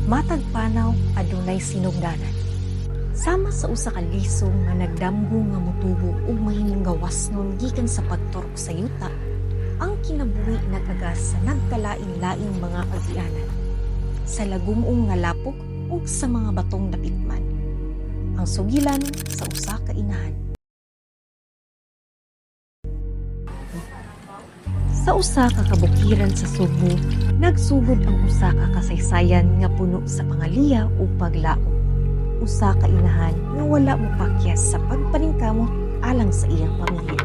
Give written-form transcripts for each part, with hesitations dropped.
Matag panaw adunay sinugdanan. Sama sa usa ka lisong nga nagdamgo nga motubo ug mahimong gawasnon gikan sa pagturok sa yuta, ang kinabuhi nagagas sa nagkalain-laing mga agianan, sa lagumong nga lapok ug sa mga batong dapitman. Ang sugilan sa usa ka inahan. Sa usa ka kabukiran sa Subo, nagsugod ang usa ka kasaysayan nga puno sa pangaliya ug paglaom. Usa ka inahan nga wala mopakyas sa pagpaningkamot alang sa iyang pamilya.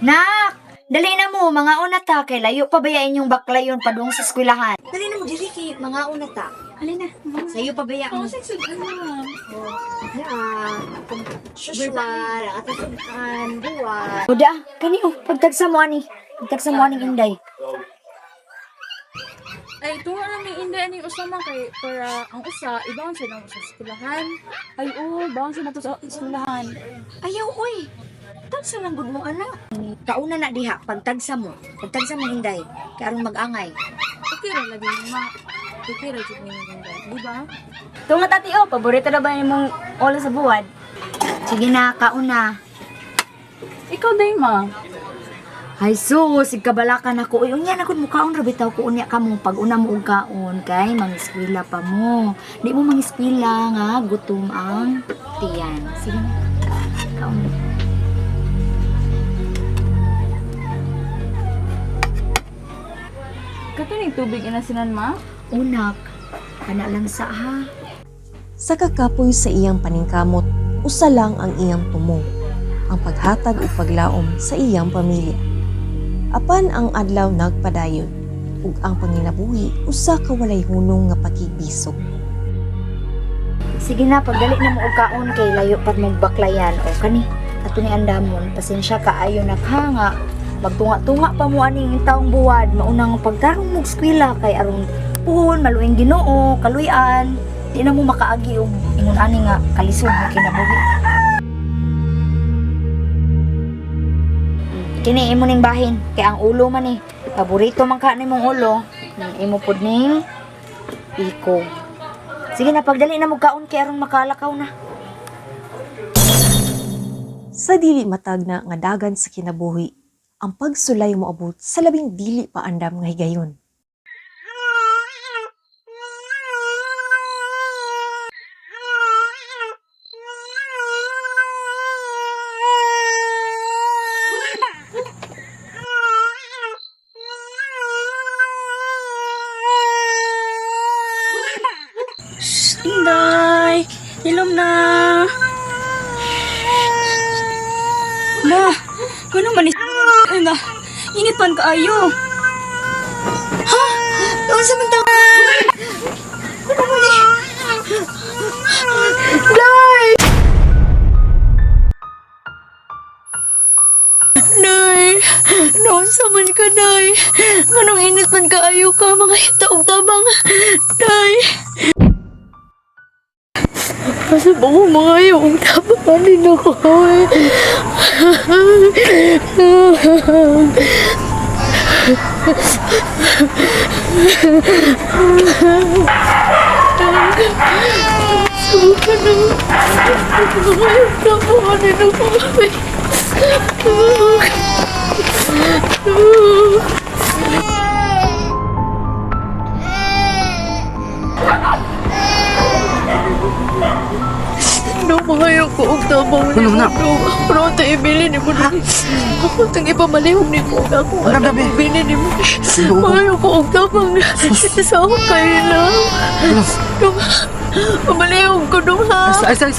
Nak! Dali na mo, mga unata, kay layo pabayain yung baklayon padung sa eskwelahan. Dali na mo, dili kay mga unata. Halina, sa'yo pabaya mo. Shushman, atasukan, buwan. Uda, kaniyo, pagtagsa mo ani. Pagtagsa mo aning inday. Ay, tunga na may inday aning usama kay para ang usa, ibang siya na sa eskwelahan. Ay, oo, bawang siya na to sa eskwelahan. Ayaw, oy. Tagsa lang gud mo, anak. Kauna na diha, pagtagsa mo. Pagtagsa mo inday, kay aron mag-angay. Okay ra lagi ma. Okay ra jud ni inday, di ba? Tunga tati, oh, paborito na ba mong ola sa buwad? Sige na, kauna. Ikaw day ma. Ay sus, igkabalakan ako. Uy, unya na kung mukhaon ra bitaw ko unya ka mo pag una mo og kaon kay mangiskwela pa mo. Di mo mangiskwela nga gutom ang tiyan. Sige na. Kaon. Kato ning tubig inasinan ma? Unak, kana lang sa ha. Sa kakapoy sa iyang paningkamot, usa lang ang iyang tumo, ang paghatag o paglaom sa iyang pamilya. Apan ang adlaw nagpadayon, ug ang panginabuhi usa ka walay hunong nga pakigbisog. Sige na, pagdali na mo og kaon kay layo pat mong baklayan o kani. Ato ni andamon, pasensya ka ayo nakhanga. Magtunga-tunga pa mo aning taong buwad, maunang pagtarong mong eskwela kay aron puhon maluing Ginoo, kaluyan. Di na mo makaagi og ingon ani nga kalisod nga kinabuhi. Kini imo ning bahin kay ang ulo man ni. Paborito man ka nimong ulo. Imo pud ning iko. Sige na, pagdali na mo kaon kay aron makalakaw na. Sa dili matag na nga dagan sa kinabuhi, ang pagsulay moabot sa labing dili pa andam nga higayon. Inday! Ilom na! Ma! Kano man na? Init man kaayo! Ha? Doon sa mga ano mo ni? Day! Day! Doon sa man ka, Day! Anong init man kaayo ka, mga hitaog tabang! Day! Kasi ba ko mga yung tapanin ako eh. Suka na. Mga yung tapanin ako eh. Mga ko og tabang ni mo. Pero ito ibili ni mo. Ako itong ipamalihog ni mo. Ako ano ibili ni mo. Mga ko og tabang. Ito sa ako kayo lang. Pamalihog ko nung ha. Isa.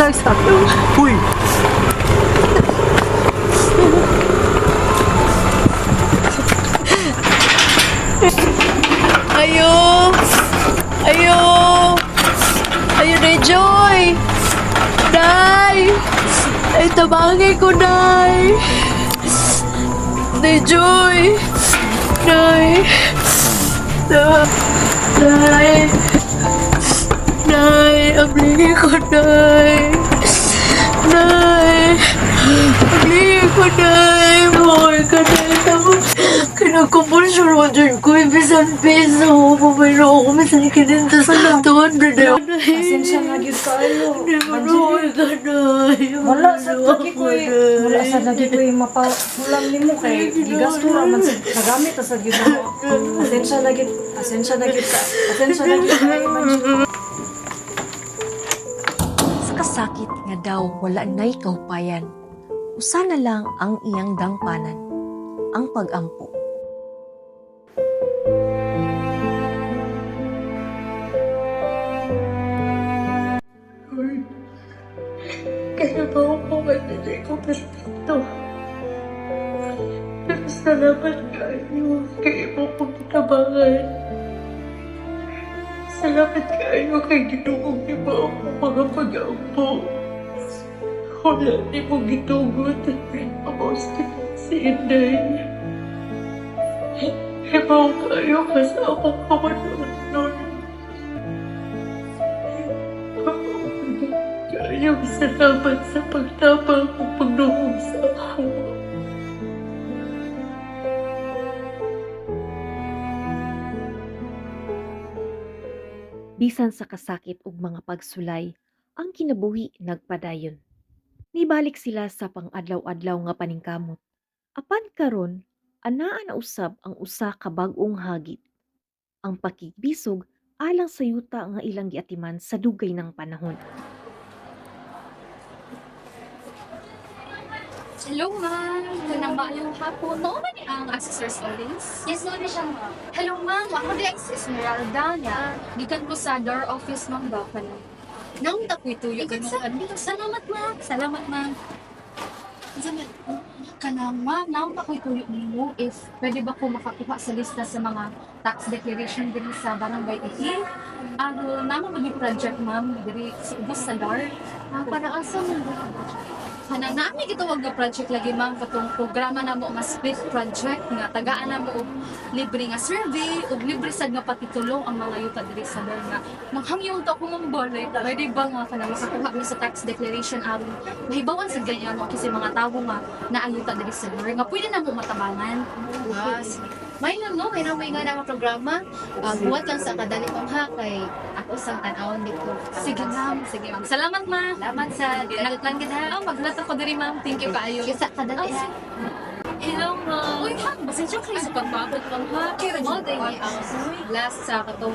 Uy! Ayo! Ayo na Joy! Day! Ay, tabangin ko, Day! Day, Joy! Day! Day! Day! Abligin ko, Day! Day! Abligin ko, Day! Boy ka nagkumpulsyon mo dyan ko, bisan peso, pumayro ako, bisan ikininta sa 200 eh. Pasensya na gyud kaayo. Hindi mo naman ganay. Wala sa lagi ko mapahulam nimo kay gigasto ra man sa nagamit sa gyud mo. Pasensya na gyud kaayo man gyud. Sa kasakit nga daw wala na'y kaupayan, usa na lang ang iyang dangpanan, ang pag-ampo. Kaya ba ako hindi ko perfecto. Pero salamat kayo kay mo pong kitabangan. Salamat kayo kay ginugong ni ba ako mga pag-ampo. Wala ni mo gitugot at pinapamostin si Inday. Ibaw kayo kasama ko man nun. Kayo salamat sa pagtapang kong pagdungog sa ako. Bisan sa kasakit ug mga pagsulay, ang kinabuhi nagpadayon. Nibalik sila sa pang-adlaw-adlaw nga paningkamot. Apan karon, anaa na usab ang usa ka bag-ong hagit. Ang pakigbisog alang sa yuta nga ilang giatiman sa dugay ng panahon. Hello, ma'am. Kanang maayong hapon. Mao man ni ang Accessors Holdings? Yes, no, siya, ma'am. Hello, ma'am. Ako di ang Esmeralda niya. Gikan ko sa door office, ma'am, ba pa lang. Nang tapoy tuyo. Salamat, ma'am. Salamat, ma'am. Salamat. Kanang, ma'am, nang tapoy tuyo mo if pwede ba ko makakuha sa lista sa mga tax declaration din sa Barangay Ihi? Ano, naman mag project, ma'am, diri sa ubos sa DAR. Para asa mo ba? Kanang naami gitawag nga project lagi ma'am katong programa na mo nga split project nga tagaan na mo og libre nga survey ug libre sad nga patitulong ang mga yuta diri sa DAR nga manghangyon to ko mong balik ready ba nga kanang makakuha mi sa tax declaration aron mahibawan sa ganyan mo kasi mga tawo nga naayuta diri sa DAR nga pwede na mo matabangan. Yes. May lang no, may namay nga na programa. Buwan lang sa kadali mong ha, kay ako sang tanawon dito. Sige ma'am, sige ma'am. Salamat ma'am. Salamat sa Nagplan kita. Oh, maglat ako diri ma'am. Thank you kaayo. Kisa kadali ha. Hello ma'am. Uy ma'am, basensya kayo sa pagbabot ma'am ha. Kira Mo dyan day ang last sa katong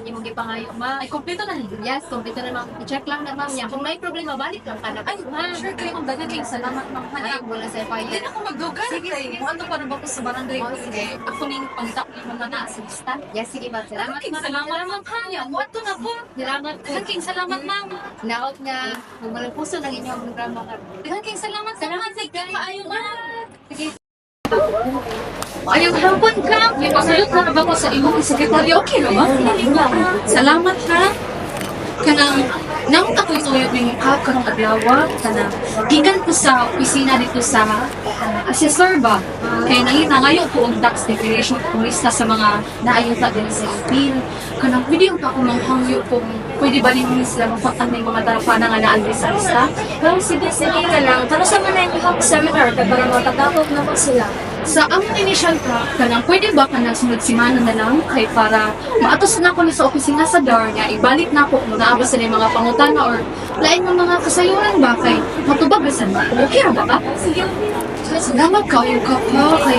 imong gipangayo ma. Ay, kompleto na hindi. Yes, kompleto na ma'am. I-check lang na ma'am niya. Kung may problema, balik lang ka na. Ay, ma'am. Sure kayo ma'am. Dagan kayo. Salamat ma'am. Ay, wala sa Hindi fire. na ako magdugan. Sige, sige. Ano para ba ko sa barangay ko? Oh, sige. Ako na yung pangtap ng mga naa sa lista. Yes, sige ma'am. Salamat Salamat, ma'am. salamat ma'am. Ha, muato na po. Salamat po. Dagan salamat ma'am. Naot nga, kung walang puso ng inyong programa ka. Dagan salamat. Salamat. Sige, maayo ma'am. Sige. Ayong hapon ka. May pasulot na ba ko sa imong sekretary? Okay naman. Salamat ha. Kanang nang ako'y tuyo ng karong adlaw kanang gikan ko sa opisina dito sa assessor ba kay nangita ngayon ko ang tax declaration kung lista sa mga naayuta din sa bill kanang pwede yung ako manghangyo kung pwede ba ninyo sila mapatan ng mga darapana nga naandri sa lista. Pero sige ka lang. Tara sa mga yung seminar para matatapos na po sila. Sa among initial track, kanang pwede ba ka sunod simana na lang kay para maatos na ako ni sa opisina sa DAR nga ibalik na ako kung naabot sa mga pangutana or lain ng mga kasayuran ba kay matubag bisan ba? Okay ra ba ka? Sige. Salamat kayo ka pa kay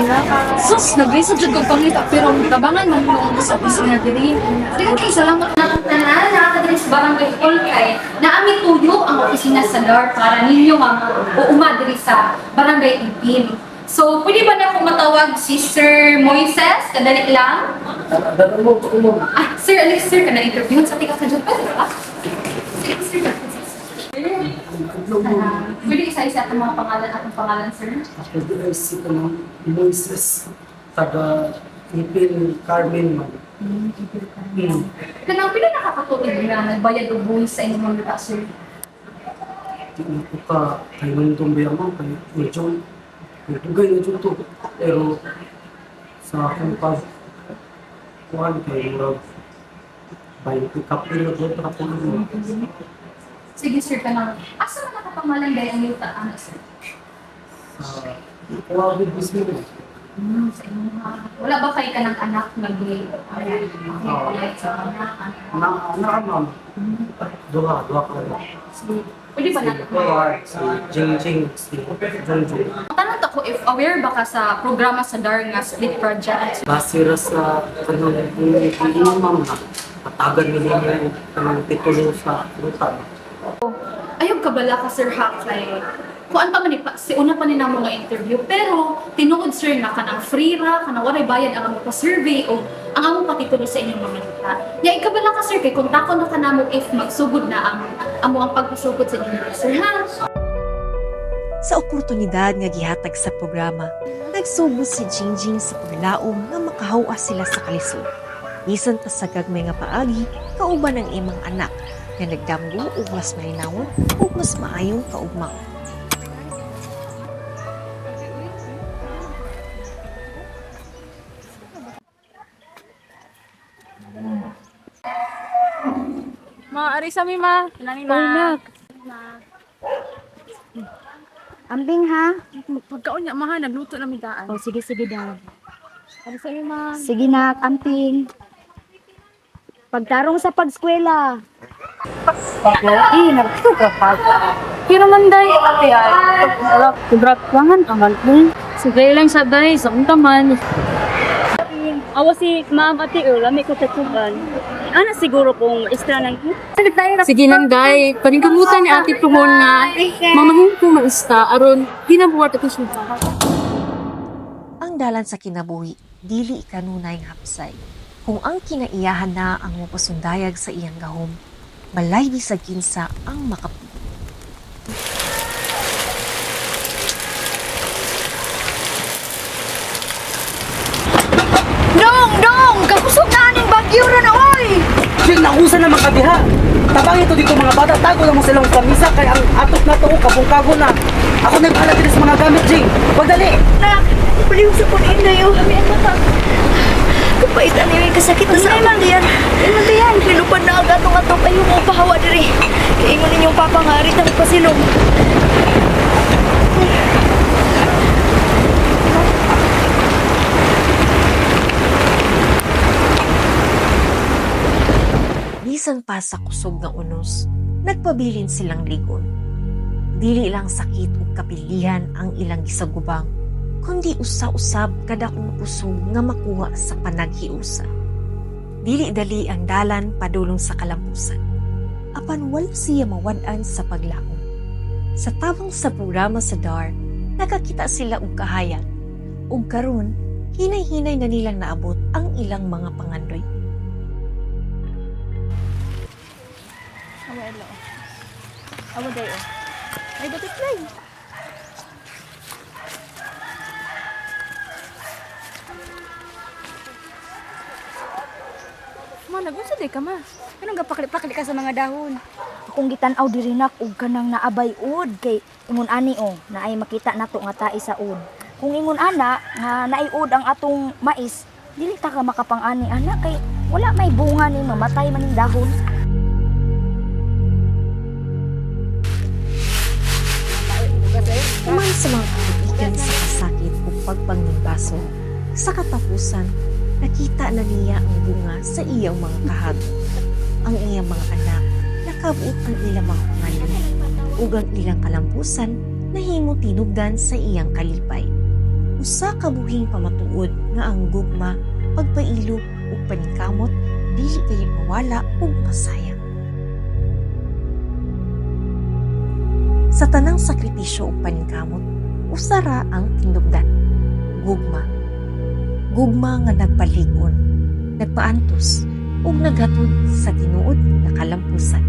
sus nag-research jud ko pangita pero tabangan man mo sa opisina diri. Dagan kay salamat na tanan nakadiri sa barangay hall kay naami tuyo ang opisina sa DAR para ninyo nga uuma diri sa barangay Ipil. So, pwede ba na po matawag si Sir Moises? Kadali lang. Ah, Sir Alex, sir, ka na-interview sa tika sa Japan, di ba? Sir, pwede isa-isa itong mga pangalan atong pangalan, sir? Ako si Moises, taga Ipil Carmen man. Kanang pwede nakakatuloy na nagbayad o buwis sa inyong mga lupa, sir? Tingnan ko ka, kay Nandong Bayama, kay Medyo, nagtugay na dito. Pero sa akong kuhan kay Murag, bayan ko kapil na doon nakapulong. Sige, sir, kanang asa na nakapangalan dahil ang lupa, ano, sir? Sa kuwagid mismo, Wala ba kayo ka ng anak na gay? Oo. Na ma'am. Duha ka lang. Pwede ba Si natin? Edward, si Jingjing, si Junjun. Tanong ako if aware ba ka sa programa sa DAR nga split project? Basira sa kanang hindi ma'am na patagan nila yung kanang titulo sa luta. Ayog kabala ka sir ha kay kuan pa man si una pa ni namo nga interview pero tinuod sir nga kanang free ra kanang walay bayad ang among pa-survey o ang among patitulo sa inyong mga luta. Ya ikabala ka sir kay kontakon na kanamo if magsugod na ang amo ang pagpasugod sa inyong sir ha. Sa oportunidad nga gihatag sa programa, nagsugod si Jingjing sa paglaom nga makahawa sila sa kalisod. Bisan pa sa gagmay nga paagi, kauban ang imang anak nga nagdamgo ug mas mahinawon ug mas maayong kaugmang. Ari sa mi ma. Nak. Ambing ha? Pagkaon niya maha nagluto na mi daan. O sige daw. Ari sa mi ma. Sige nak, amping. Pagtarong sa pagskwela. Pero man day ate ay. Sobrat wangan amal ko. Sige lang sa day sa untaman. Awa si ma'am ate lami ko sa tuban. Ana siguro kung extra nang sige nang day, paningkamutan ni ate Pumon nga mamahing ko maista aron ginabuhat ako siya. Ang dalan sa kinabuhi, dili kanunay nga hapsay. Kung ang kinaiyahan na ang mapasundayag sa iyang gahom, balay bisag kinsa ang makapuno. Dong! Kapusog na aning bagyo ra na, oy! Jing, nausa na makadiha. Tabang ito dito mga bata, tago lang mo silang kamisa kaya ang atok na to, kabong-kago na. Ako nag-aala din sa mga gamit, Jing. Pagdali! Nak, baliw sa punin na yun. Kami ang mata. Kapaitan niyo yung kasakit na sa aman diyan. Ano diyan? Nilupad na ang atong-atong kayo mo pahawa diri. Kaingon ninyong papa nga arit ang pasilong. Bisan pa sa kusog nga unos, nagpabilin silang ligon. Dili lang sakit ug kapilihan ang ilang gisagubang, kundi usa-usab kada kung puso nga makuha sa panaghiusa. Dili dali ang dalan padulong sa kalampusan. Apan wala siya mawad-an sa paglaom. Sa tabang sa programa sa DAR, nakakita sila og kahayag. Ug karon, hinay-hinay na nilang naabot ang ilang mga pangandoy. Awa day oh. Ay dapat play. Ma, nagunsa day ka ma. Anong gapakli-pakli ka sa mga dahon? Akong gitan-aw diri nak ug kanang naabay ud kay ingon ani naay makita nato nga tae sa ud. Kung ingon ana nga naay ud ang atong mais, dili ta ka makapang-ani ana kay wala may bunga ni mamatay man ning dahon. Human sa mga kaibigan sa kasakit o pagpangimbaso, sa katapusan, nakita na niya ang bunga sa iyang mga kahagot. Ang iyang mga anak, nakabuot ang ilang mga pangalan, ug ang ilang kalampusan, nahimo tinugdan sa iyang kalipay. Usa ka buhing pamatuod nga ang gugma, pagpailog ug paningkamot, dili kayo mawala ug masayang. Sa tanang sakripisyo o paningkamot, usara ang tinugdan. Gugma. Gugma nga nagpaligon, nagpaantos, o naghatod sa tinuod na kalampusan.